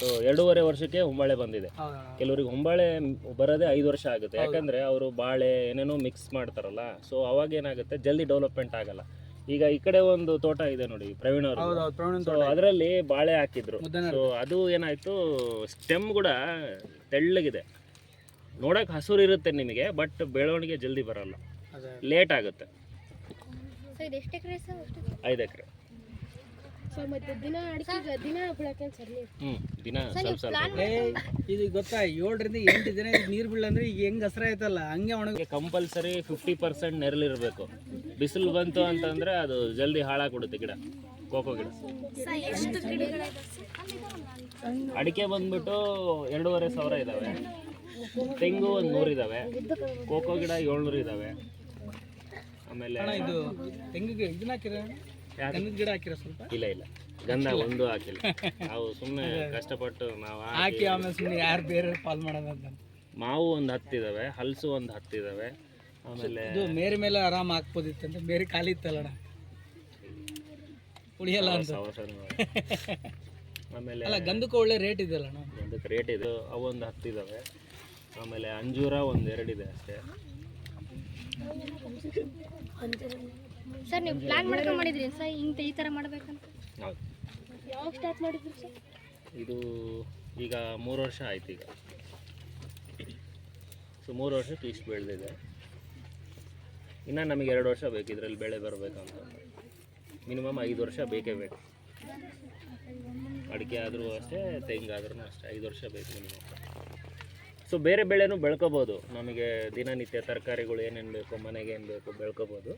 So 2.5 ವರ್ಷಕ್ಕೆ ಹೊಂಬಾಳೆ ಬಂದಿದೆ. ಕೆಲವರಿಗೆ ಹೊಂಬಾಳೆ ಬರೋದೇ 5 ವರ್ಷ ಆಗುತ್ತೆ, ಯಾಕಂದರೆ ಅವರು ಬಾಳೆ ಏನೇನೋ ಮಿಕ್ಸ್ ಮಾಡ್ತಾರಲ್ಲ, ಸೊ ಅವಾಗ ಏನಾಗುತ್ತೆ ಜಲ್ದಿ ಡೆವಲಪ್ಮೆಂಟ್ ಆಗಲ್ಲ. ಈಗ ಈ ಕಡೆ ಒಂದು ತೋಟ ಇದೆ ನೋಡಿ ಪ್ರವೀಣ್ ಅವರು, ಸೊ ಅದರಲ್ಲಿ ಬಾಳೆ ಹಾಕಿದ್ರು. ಸೊ ಅದು ಏನಾಯ್ತು, ಸ್ಟೆಮ್ ಕೂಡ ತೆಳ್ಳಗಿದೆ, ನೋಡಕ್ಕೆ ಹಸುರು ಇರುತ್ತೆ ನಿಮಗೆ, ಬಟ್ ಬೆಳವಣಿಗೆ ಜಲ್ದಿ ಬರಲ್ಲ, ಲೇಟ್ ಆಗುತ್ತೆ. 5 ಎಕರೆ. ದಿನ ಸ್ವಲ್ಪ ಸ್ವಲ್ಪ ಇದು ಗೊತ್ತಾ, 7 ರಿಂದ 8 ದಿನ ನೀರು ಬೀಳ ಅಂದ್ರೆ ಈಗ ಹೆಂಗ್ ಹಸ್ರ ಆಯ್ತಲ್ಲ ಹಂಗೆ ಒಣಗ. ಕಂಪಲ್ಸರಿ 50% ನೆರಳಿರಬೇಕು. ಬಿಸಿಲು ಬಂತು ಅಂತಂದ್ರೆ ಅದು ಜಲ್ದಿ ಹಾಳಾಗ್ಬಿಡುತ್ತೆ ಗಿಡ, ಕೋಕೋ ಗಿಡ. ಅಡಿಕೆ ಬಂದ್ಬಿಟ್ಟು 2,500 ಇದಾವೆ, ತೆಂಗು ಒಂದು 100 ಇದಾವೆ, ಕೋಕೋ ಗಿಡ 700 ಇದಾವೆ. ಆಮೇಲೆ ಇದು ತೆಂಗಿಗೆ ಇದನ್ನ ಹಾಕಿರ, ಗಂಧದ ಗಿಡ ಹಾಕಿರ ಸ್ವಲ್ಪ? ಇಲ್ಲ ಗಂಧ ಒಂದು ಹಾಕಿಲ್ಲ, ನಾವು ಸುಮ್ಮನೆ ಕಷ್ಟಪಟ್ಟು ನಾವು ಹಾಕಿ ಆಮೇಲೆ ಸುಮ್ಮನೆ ಯಾರು ಬೇರೆ ಪಾಲ್ ಮಾಡೋದಂತ. ಮಾವು ಒಂದು 10 ಇದಾವೆ, ಹಲಸು ಒಂದು 10 ಇದಾವೆ. ಆಮೇಲೆ ಇದು ಮೇರೆ ಮೇಲೆ ಆರಾಮ್ ಹಾಕ್ಬೋದಿತ್ತಂತೆ, ಬೇರೆ ಖಾಲಿ ಇತ್ತಲ್ಲಣ್ಣ, ಉಳಿಯಲ್ಲ ಅಂತ. ಆಮೇಲೆ ಅಲ್ಲ ಗಂಧಕ್ಕೆ ಒಳ್ಳೆ ರೇಟ್ ಇದೆಯಲ್ಲ ಅಣ್ಣ? ಗಂಧಕ್ಕೆ ರೇಟ್ ಇದೆ, ಅವು ಒಂದು 10 ಇದಾವೆ. ಆಮೇಲೆ ಅಂಜೂರ ಒಂದು 2 ಇದೆ ಅಷ್ಟೇ. ಸರ್ ನೀವು ಪ್ಲಾನ್ ಮಾಡ್ಕೊಂಡು ಮಾಡಿದ್ರಿ ಸರ್ ಈ ಥರ ಮಾಡಬೇಕಂತ? ಹೌದು. ಯಾವಾಗ ಸ್ಟಾರ್ಟ್ ಮಾಡಿದ್ರಿ ಸರ್? ಇದು ಈಗ 3 ವರ್ಷ ಆಯ್ತು ಈಗ. ಸೊ 3 ವರ್ಷಕ್ಕೆ ಇಷ್ಟು ಬೆಳೆದಿದೆ. ಇನ್ನು ನಮಗೆ 2 ವರ್ಷ ಬೇಕು ಇದರಲ್ಲಿ ಬೆಳೆ ಬರಬೇಕಂತ. ಮಿನಿಮಮ್ 5 ವರ್ಷ ಬೇಕೇ ಬೇಕು. ಅಡಿಕೆ ಆದರೂ ಅಷ್ಟೇ, ತೆಂಗಾದ್ರೂ ಅಷ್ಟೇ 5 ವರ್ಷ ಬೇಕು ಮಿನಿಮಮ್. ಸೊ ಬೇರೆ ಬೆಳೆನೂ ಬೆಳ್ಕೊಬೋದು, ನಮಗೆ ದಿನನಿತ್ಯ ತರಕಾರಿಗಳು ಏನೇನು ಬೇಕು, ಮನೆಗೆ ಏನು ಬೇಕು ಬೆಳ್ಕೊಬೋದು.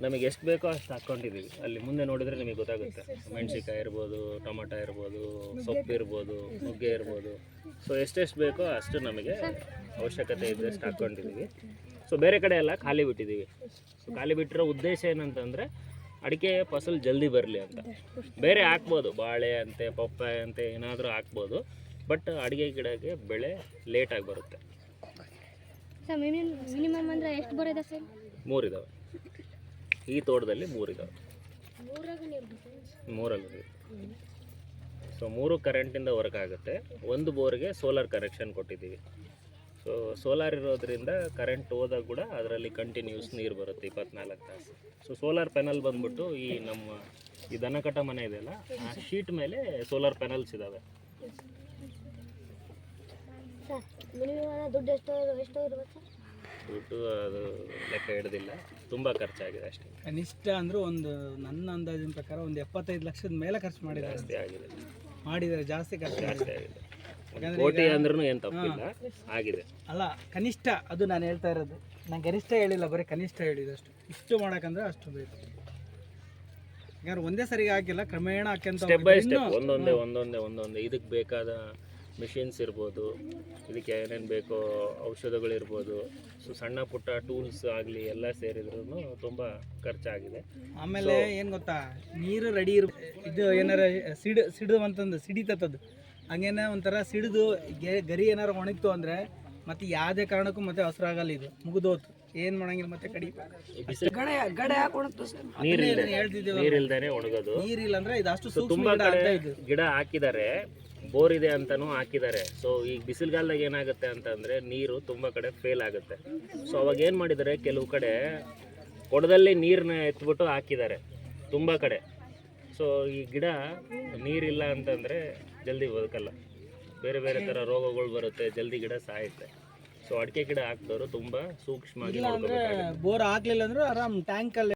ನಮಗೆ ಎಷ್ಟು ಬೇಕೋ ಅಷ್ಟು ಹಾಕ್ಕೊಂಡಿದ್ದೀವಿ. ಅಲ್ಲಿ ಮುಂದೆ ನೋಡಿದರೆ ನಿಮಗೆ ಗೊತ್ತಾಗುತ್ತೆ, ಮೆಣಸಿನ್ಕಾಯಿ ಇರ್ಬೋದು, ಟೊಮೊಟೊ ಇರ್ಬೋದು, ಸೊಪ್ಪು ಇರ್ಬೋದು, ನುಗ್ಗೆ ಇರ್ಬೋದು. ಸೊ ಎಷ್ಟೆಷ್ಟು ಬೇಕೋ ಅಷ್ಟು ನಮಗೆ ಅವಶ್ಯಕತೆ ಇದ್ದಷ್ಟು ಹಾಕ್ಕೊಂಡಿದ್ದೀವಿ. ಸೊ ಬೇರೆ ಕಡೆ ಎಲ್ಲ ಖಾಲಿ ಬಿಟ್ಟಿದ್ದೀವಿ. ಸೊ ಖಾಲಿ ಬಿಟ್ಟಿರೋ ಉದ್ದೇಶ ಏನಂತಂದರೆ ಅಡಿಕೆ ಫಸಲು ಜಲ್ದಿ ಬರಲಿ ಅಂತ. ಬೇರೆ ಹಾಕ್ಬೋದು, ಬಾಳೆ ಅಂತೆ, ಪಪ್ಪಾಯ ಅಂತೆ ಏನಾದರೂ ಹಾಕ್ಬೋದು, ಬಟ್ ಅಡಿಕೆ ಗಿಡಕ್ಕೆ ಬೆಳೆ ಲೇಟಾಗಿ ಬರುತ್ತೆ. ಸರ್ ಮಿನಿಮಮ್ ಅಂದರೆ ಎಷ್ಟು ಬರೋದೆ ಸರ್? 3 ಇದಾವೆ ಈ ತೋಟದಲ್ಲಿ, 3 ಇದಾವೆ. 3 ಸೊ 3 ಕರೆಂಟಿಂದ ವರ್ಕ್ ಆಗುತ್ತೆ. ಒಂದು ಬೋರ್ಗೆ ಸೋಲಾರ್ ಕನೆಕ್ಷನ್ ಕೊಟ್ಟಿದ್ದೀವಿ. ಸೊ ಸೋಲಾರ್ ಇರೋದ್ರಿಂದ ಕರೆಂಟ್ ಹೋದಾಗ ಕೂಡ ಅದರಲ್ಲಿ ಕಂಟಿನ್ಯೂಸ್ ನೀರು ಬರುತ್ತೆ 24 ತಾಸು. ಸೊ ಸೋಲಾರ್ ಪ್ಯಾನಲ್ ಬಂದ್ಬಿಟ್ಟು ಈ ನಮ್ಮ ಈ ದನಕಟ್ಟ ಮನೆ ಇದೆಯಲ್ಲ, ಆ ಶೀಟ್ ಮೇಲೆ ಸೋಲಾರ್ ಪ್ಯಾನಲ್ಸ್ ಇದ್ದಾವೆ. ದುಡ್ಡು ಎಷ್ಟು ಇರ್ಬೇಕು? ದುಡ್ಡು ಅದು ಲೆಕ್ಕ ಹಿಡ್ದಿಲ್ಲ, ತುಂಬ ಖರ್ಚಾಗಿದೆ ಅಷ್ಟೇ. ಕನಿಷ್ಠ ಅಂದ್ರೆ ಒಂದು ನನ್ನ ಅಂದಾಜಿನ ಪ್ರಕಾರ ಒಂದು 75 ಲಕ್ಷದ ಮೇಲೆ ಖರ್ಚು ಮಾಡಿದ್ದಾರೆ. ಜಾಸ್ತಿ ಖರ್ಚು ಆಗಿದೆ. ಕೋಟಿ ಅಂದ್ರೂ ಏನು ತಪ್ಪಿಲ್ಲ, ಆಗಿದೆ. ಅಲ್ಲ ಕನಿಷ್ಠ, ಅದು ನಾನು ಹೇಳ್ತಾ ಇರೋದು, ನಾನು ಗರಿಷ್ಠ ಹೇಳಿಲ್ಲ, ಬರೀ ಕನಿಷ್ಠ ಹೇಳಿದಷ್ಟು. ಇಷ್ಟು ಮಾಡೋಕ್ಕಂದ್ರೆ ಅಷ್ಟು ಬೇಕು. ಯಾರು ಒಂದೇ ಸರಿಗೆ ಹಾಕಿಲ್ಲ, ಕ್ರಮೇಣ ಹಾಕ್ಯಂತ ಸ್ಟೆಪ್ ಬೈ ಸ್ಟೆಪ್ ಒಂದೊಂದೇ ಇದಕ್ಕೆ ಬೇಕಾದ ಮಿಷಿನ್ಸ್ ಇರ್ಬೋದು, ಇದಕ್ಕೆ ಏನೇನು ಬೇಕೋ ಔಷಧಗಳಿರ್ಬೋದು, ಸೊ ಸಣ್ಣ ಪುಟ್ಟ ಟೂಲ್ಸ್ ಆಗಲಿ ಎಲ್ಲ ಸೇರಿದ್ರೂ ತುಂಬ ಖರ್ಚಾಗಿದೆ. ಆಮೇಲೆ ಏನು ಗೊತ್ತಾ, ನೀರು ರೆಡಿ ಇದು ಏನಾರ ಸಿಡು ಅಂತಂದು ಸಿಡಿತತ್ತದು, ಹಂಗೇನ ಒಂಥರ ಸಿಡಿದು ಗರಿ ಏನಾರು ಒಣಗ್ತು ಅಂದರೆ ಮತ್ತೆ ಯಾವುದೇ ಕಾರಣಕ್ಕೂ ಮತ್ತೆ ಹಸ್ರಾಗಲ್ಲ, ಇದು ಮುಗಿದೋತು, ಏನು ಮಾಡಂಗಿಲ್ಲ ಮತ್ತೆ ಕಡಿ. ನೀರಿಲ್ದೇ ಒಣಗೋದು. ನೀರಿಲ್ಲ ಅಂದ್ರೆ ಇದು ಅಷ್ಟು ತುಂಬ ಗಿಡ ಹಾಕಿದ್ದಾರೆ, ಬೋರ್ ಇದೆ ಅಂತಲೂ ಹಾಕಿದ್ದಾರೆ. ಸೊ ಈಗ ಬಿಸಿಲುಗಾಲದಾಗ ಏನಾಗುತ್ತೆ ಅಂತಂದರೆ ನೀರು ತುಂಬ ಕಡೆ ಫೇಲ್ ಆಗುತ್ತೆ. ಸೊ ಅವಾಗ ಏನು ಮಾಡಿದ್ದಾರೆ, ಕೆಲವು ಕಡೆ ಕೊಡದಲ್ಲಿ ನೀರನ್ನ ಎತ್ಬಿಟ್ಟು ಹಾಕಿದ್ದಾರೆ ತುಂಬ ಕಡೆ. ಸೊ ಈ ಗಿಡ ನೀರಿಲ್ಲ ಅಂತಂದರೆ ಜಲ್ದಿ ಬದುಕಲ್ಲ, ಬೇರೆ ಬೇರೆ ಥರ ರೋಗಗಳು ಬರುತ್ತೆ, ಜಲ್ದಿ ಗಿಡ ಸಾಯುತ್ತೆ. ಸೊ ಅಡಿಕೆ ಗಿಡ ಹಾಕಿದವರು ತುಂಬ ಸೂಕ್ಷ್ಮವಾಗಿ ಬೋರ್ ಹಾಕ್ಲಿಲ್ಲ ಅಂದ್ರೆ ಆರಾಮ್ ಟ್ಯಾಂಕಲ್ಲಿ